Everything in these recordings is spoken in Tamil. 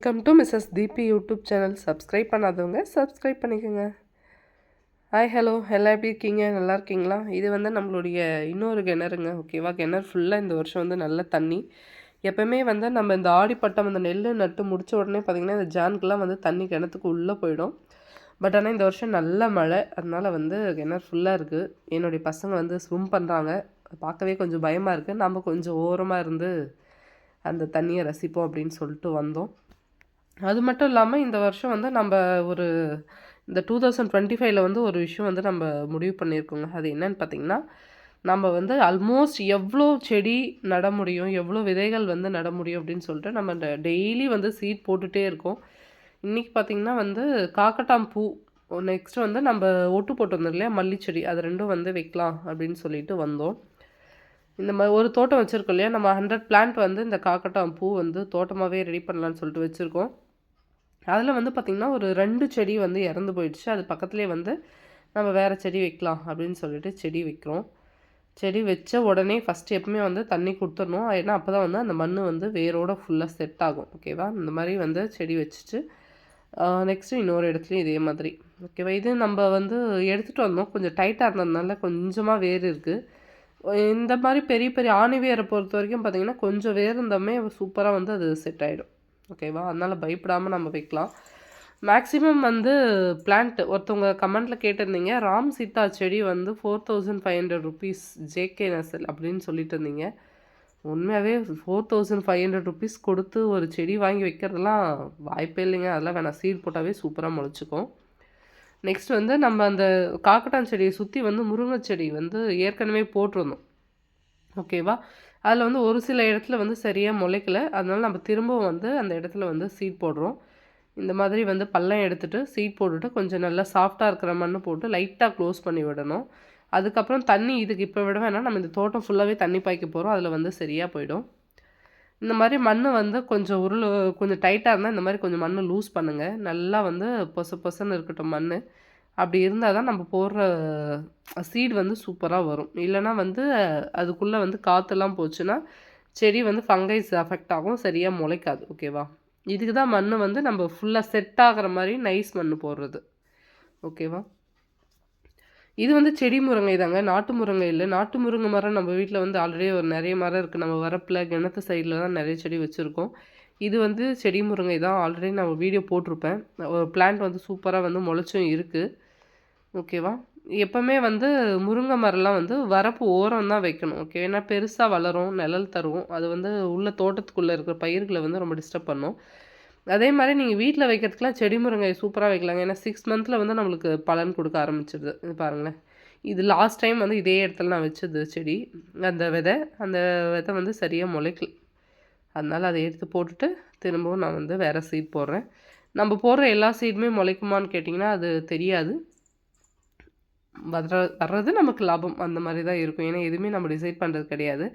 Welcome to Mrs Deepi YouTube channel. Subscribe பண்ணாதவங்க சப்ஸ்கிரைப் பண்ணிக்கோங்க. ஹாய் ஹலோ, எல்லாம் எப்படி இருக்கீங்க? நல்லா இருக்கீங்களா? இது வந்து நம்மளுடைய இன்னொரு கிணறுங்க. ஓகேவா? கிணறு ஃபுல்லாக இந்த வருஷம் வந்து நல்ல தண்ணி. எப்போவுமே வந்து நம்ம இந்த ஆடிப்பட்டம் அந்த நெல் நட்டு முடித்த உடனே பார்த்திங்கன்னா இந்த ஜானுக்கெலாம் வந்து தண்ணி கிணத்துக்கு உள்ளே போயிடும். பட் ஆனால் இந்த வருஷம் நல்ல மழை, அதனால் வந்து கிணறு ஃபுல்லாக இருக்குது. என்னுடைய பசங்க வந்து ஸ்விம் பண்ணுறாங்க. பார்க்கவே கொஞ்சம் பயமாக இருக்குது. நம்ம கொஞ்சம் ஓரமாக இருந்து அந்த தண்ணியை ரசிப்போம் அப்படின்னு சொல்லிட்டு வந்தோம். அது மட்டும் இல்லாமல் இந்த வருஷம் வந்து நம்ம ஒரு இந்த 2025ல் வந்து ஒரு விஷயம் வந்து நம்ம முடிவு பண்ணியிருக்கோங்க. அது என்னன்னு பார்த்திங்கன்னா, நம்ம வந்து ஆல்மோஸ்ட் எவ்வளோ செடி நட முடியும், எவ்வளோ விதைகள் வந்து நட முடியும் அப்படின்னு சொல்லிட்டு நம்ம டெய்லி வந்து சீட் போட்டுகிட்டே இருக்கோம். இன்றைக்கி பார்த்திங்கன்னா வந்து காக்கட்டான் பூ, நெக்ஸ்ட்டு வந்து நம்ம ஒட்டு போட்டு வந்தோம் இல்லையா, மல்லிச்செடி, அது ரெண்டும் வந்து வைக்கலாம் அப்படின்னு சொல்லிட்டு வந்தோம். இந்த மாதிரி ஒரு தோட்டம் வச்சுருக்கோம் இல்லையா, நம்ம 100 பிளான்ட் வந்து இந்த காக்கட்டான் பூ வந்து தோட்டமாகவே ரெடி பண்ணலான்னு சொல்லிட்டு வச்சுருக்கோம். அதில் வந்து பார்த்திங்கன்னா ஒரு 2 செடி வந்து இறந்து போயிடுச்சு. அது பக்கத்துலேயே வந்து நம்ம வேறு செடி வைக்கலாம் அப்படின்னு சொல்லிட்டு செடி வைக்கிறோம். செடி வச்ச உடனே ஃபஸ்ட்டு எப்பவுமே வந்து தண்ணி கொடுத்துடணும். ஏன்னா அப்போ தான் வந்து அந்த மண் வந்து வேரோட ஃபுல்லாக செட் ஆகும். ஓகேவா? இந்த மாதிரி வந்து செடி வச்சுட்டு நெக்ஸ்ட்டு இன்னொரு இடத்துலையும் இதே மாதிரி. ஓகேவா? இது நம்ம வந்து எடுத்துகிட்டு வந்தோம். கொஞ்சம் டைட்டாக இருந்ததுனால கொஞ்சமாக வேர் இருக்குது. இந்த மாதிரி பெரிய பெரிய ஆணி வேரை பொறுத்த வரைக்கும் பார்த்திங்கன்னா கொஞ்சம் வேர் இருந்தாமே சூப்பராக வந்து அது செட் ஆகிடும். ஓகேவா? அதனால் பயப்படாமல் நம்ம வைக்கலாம். மேக்ஸிமம் வந்து பிளான்ட் ஒருத்தவங்க கமெண்ட்டில் கேட்டிருந்தீங்க, ராம் சீதா செடி வந்து 4500 ருபீஸ் ஜேகே நர்சரி அப்படின்னு சொல்லிட்டு இருந்தீங்க. உண்மையாகவே 4500 ருபீஸ் கொடுத்து ஒரு செடி வாங்கி வைக்கிறதுலாம் வாய்ப்பே இல்லைங்க. அதெல்லாம் வேணாம். சீட் போட்டாவே சூப்பராக முளைச்சிக்கும். நெக்ஸ்ட் வந்து நம்ம அந்த காக்கட்டான் செடியை சுற்றி வந்து முருங்கை செடி வந்து ஏற்கனவே போட்டிருந்தோம். ஓகேவா? அதில் வந்து ஒரு சில இடத்துல வந்து சரியாக முளைக்கல. அதனால நம்ம திரும்பவும் வந்து அந்த இடத்துல வந்து சீட் போடுறோம். இந்த மாதிரி வந்து பள்ளம் எடுத்துகிட்டு சீட் போட்டுட்டு கொஞ்சம் நல்லா சாஃப்டாக இருக்கிற மண் போட்டு லைட்டாக க்ளோஸ் பண்ணி விடணும். அதுக்கப்புறம் தண்ணி இதுக்கு இப்போ விட வேணாம், நம்ம இந்த தோட்டம் ஃபுல்லாகவே தண்ணி பாய்க்க போகிறோம். அதில் வந்து சரியாக போயிடும். இந்த மாதிரி மண் வந்து கொஞ்சம் கொஞ்சம் டைட்டாக இருந்தால் இந்த மாதிரி கொஞ்சம் மண் லூஸ் பண்ணுங்கள். நல்லா வந்து பொசன்னு இருக்கட்டும் மண். அப்படி இருந்தால் தான் நம்ம போடுற சீடு வந்து சூப்பராக வரும். இல்லைனா வந்து அதுக்குள்ளே வந்து காற்றெல்லாம் போச்சுன்னா செடி வந்து ஃபங்கைஸ் அஃபெக்ட் ஆகும், சரியாக முளைக்காது. ஓகேவா? இதுக்கு தான் மண் வந்து நம்ம ஃபுல்லாக செட் ஆகிற மாதிரி நைஸ் மண் போடுறது. ஓகேவா? இது வந்து செடி முருங்கை தாங்க, நாட்டு முருங்கை இல்லை. நாட்டு முருங்கை மரம் நம்ம வீட்டில் வந்து ஆல்ரெடி ஒரு நிறைய மரம் இருக்குது. நம்ம வரப்பில் கிணத்து சைடில் தான் நிறைய செடி வச்சுருக்கோம். இது வந்து செடி முருங்கை தான். ஆல்ரெடி நான் வீடியோ போட்டிருப்பேன். ஒரு பிளான்ட் வந்து சூப்பராக வந்து முளைச்சும் இருக்குது. ஓகேவா? எப்போவுமே வந்து முருங்கை மரம்லாம் வந்து வரப்பு ஓரம் தான் வைக்கணும். ஓகே? ஏன்னா பெருசாக வளரும், நிழல் தரும். அது வந்து உள்ள தோட்டத்துக்குள்ளே இருக்கிற பயிர்களை வந்து ரொம்ப டிஸ்டர்ப் பண்ணும். அதே மாதிரி நீங்கள் வீட்டில் வைக்கிறதுக்குலாம் செடி முருங்கை சூப்பராக வைக்கலாங்க. ஏன்னா 6 மந்த்தில் வந்து நம்மளுக்கு பலன் கொடுக்க ஆரம்பிச்சிடுது. இது பாருங்களேன். இது லாஸ்ட் டைம் வந்து இதே இடத்துல நான் வச்சது செடி. அந்த விதை வந்து சரியாக முளைக்கல. அதனால் அதை எடுத்து போட்டுட்டு திரும்பவும் நான் வந்து வேறு சீட் போடுறேன். நம்ம போடுற எல்லா சீடுமே முளைக்குமான்னு கேட்டிங்கன்னா அது தெரியாது. வர்றது நமக்கு லாபம் அந்த மாதிரி தான் இருக்கும். ஏன்னா எதுவுமே நம்ம டிசைட் பண்ணுறது கிடையாது.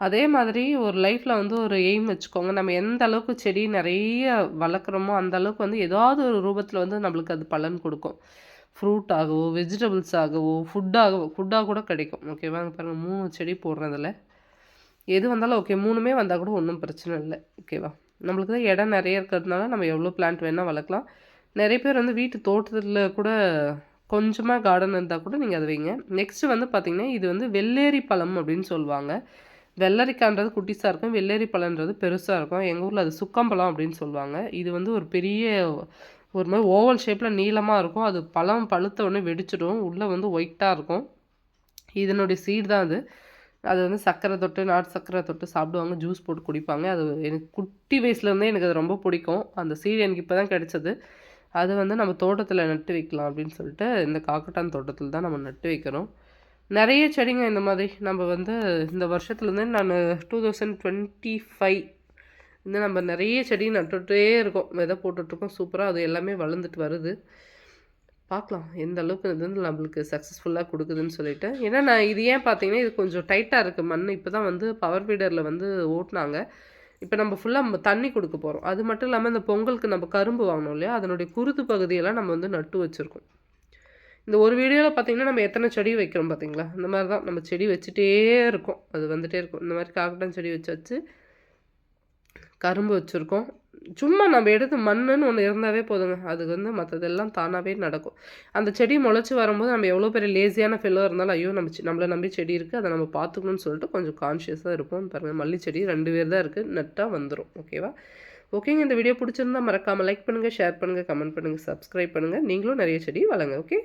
அதே மாதிரி ஒரு லைஃப்பில் வந்து ஒரு எய்ம் வச்சுக்கோங்க. நம்ம எந்த அளவுக்கு செடி நிறைய வளர்க்குறோமோ அந்த அளவுக்கு வந்து ஏதாவது ஒரு ரூபத்தில் வந்து நம்மளுக்கு அது பலன் கொடுக்கும். ஃப்ரூட் ஆகவோ, வெஜிடபிள்ஸ் ஆகவோ, ஃபுட்டாக கூட கிடைக்கும். ஓகேவா? பாருங்கள் 3 செடி போடுறதில்ல. எது வந்தாலும் ஓகே, 3மே வந்தால் கூட ஒன்றும் பிரச்சனை இல்லை. ஓகேவா? நம்மளுக்கு தான் இடம் நிறைய இருக்கிறதுனால நம்ம எவ்வளோ பிளான்ட் வேணால் வளர்க்கலாம். நிறைய பேர் வந்து வீட்டு தோட்டத்தில் கூட கொஞ்சமாக கார்டன் இருந்தால் கூட நீங்கள் அதை வைங்க. நெக்ஸ்ட்டு வந்து பார்த்திங்கன்னா இது வந்து வெள்ளேரி பழம் அப்படின்னு சொல்லுவாங்க. வெள்ளரிக்கான்றது குட்டிஸாக இருக்கும், வெள்ளேரி பழன்றது பெருசாக இருக்கும். எங்கள் ஊரில் அது சுக்கம்பழம் அப்படின்னு சொல்லுவாங்க. இது வந்து ஒரு பெரிய ஒரு மாதிரி ஓவல் ஷேப்பில் நீளமாக இருக்கும். அது பழம் பழுத்த உடனே வெடிச்சிடும். உள்ளே வந்து ஒயிட்டாக இருக்கும். இதனுடைய சீடு தான் அது. அது வந்து சர்க்கரை தொட்டு, நாட்டு சர்க்கரை தொட்டு சாப்பிடுவாங்க, ஜூஸ் போட்டு குடிப்பாங்க. அது எனக்கு குட்டி வயசுலேருந்தே எனக்கு அது ரொம்ப பிடிக்கும். அந்த சீடு எனக்கு இப்போ தான் கிடச்சது. அது வந்து நம்ம தோட்டத்தில் நட்டு வைக்கலாம் அப்படின்னு சொல்லிட்டு இந்த காக்கட்டான் தோட்டத்தில் தான் நம்ம நட்டு வைக்கிறோம். நிறைய செடிங்க இந்த மாதிரி நம்ம வந்து இந்த வருஷத்துலேருந்து நான் 2025 இந்த நம்ம நிறைய செடி நட்டுகிட்டே இருக்கோம், விதை போட்டுட்ருக்கோம். சூப்பராக அது எல்லாமே வளர்ந்துட்டு வருது. பார்க்கலாம் எந்த அளவுக்கு இது வந்து நம்மளுக்கு சக்ஸஸ்ஃபுல்லாக கொடுக்குதுன்னு சொல்லிட்டு. ஏன்னா நான் இது ஏன் பார்த்தீங்கன்னா இது கொஞ்சம் டைட்டாக இருக்குது மண். இப்போ தான் வந்து பவர் ஃபீடரில் வந்து ஓட்டினாங்க. இப்போ நம்ம ஃபுல்லாக தண்ணி கொடுக்க போகிறோம். அது மட்டும் இல்லாமல் இந்த பொங்கலுக்கு நம்ம கரும்பு வாங்கினோம் இல்லையா, அதனுடைய குருத்து பகுதியெல்லாம் நம்ம வந்து நட்டு வச்சுருக்கோம். இந்த ஒரு வீடியோவில் பார்த்திங்கன்னா நம்ம எத்தனை செடி வைக்கிறோம் பார்த்தீங்களா? இந்த மாதிரி தான் நம்ம செடி வச்சுட்டே இருக்கோம், அது வந்துகிட்டே இருக்கும். இந்த மாதிரி காக்கட்டான் செடி வச்சு கரும்பு வச்சுருக்கோம். சும்மா நம்ம எடுத்து மண்ணுன்னு ஒன்று இருந்தாவே போதுங்க. அது வந்து மற்றதெல்லாம் தானாகவே நடக்கும். அந்த செடி முளைச்சி வரும்போது நம்ம எவ்வளோ பெரிய லேசியான ஃபெல்லோ இருந்தாலும், ஐயோ நம்ம நம்மளை நம்பி செடி இருக்குது, அதை நம்ம பார்த்துக்கணும்னு சொல்லிட்டு கொஞ்சம் கான்ஷியஸாக இருப்போம். பாருங்கள் மல்லி செடி 2 பேர் தான் இருக்குது, நட்டால் வந்துடும். ஓகேவா? ஓகேங்க. இந்த வீடியோ பிடிச்சிருந்தா மறக்காமல் லைக் பண்ணுங்கள், ஷேர் பண்ணுங்கள், கமெண்ட் பண்ணுங்கள், சப்ஸ்கிரைப் பண்ணுங்கள். நீங்களும் நிறைய செடி வளங்க. ஓகே.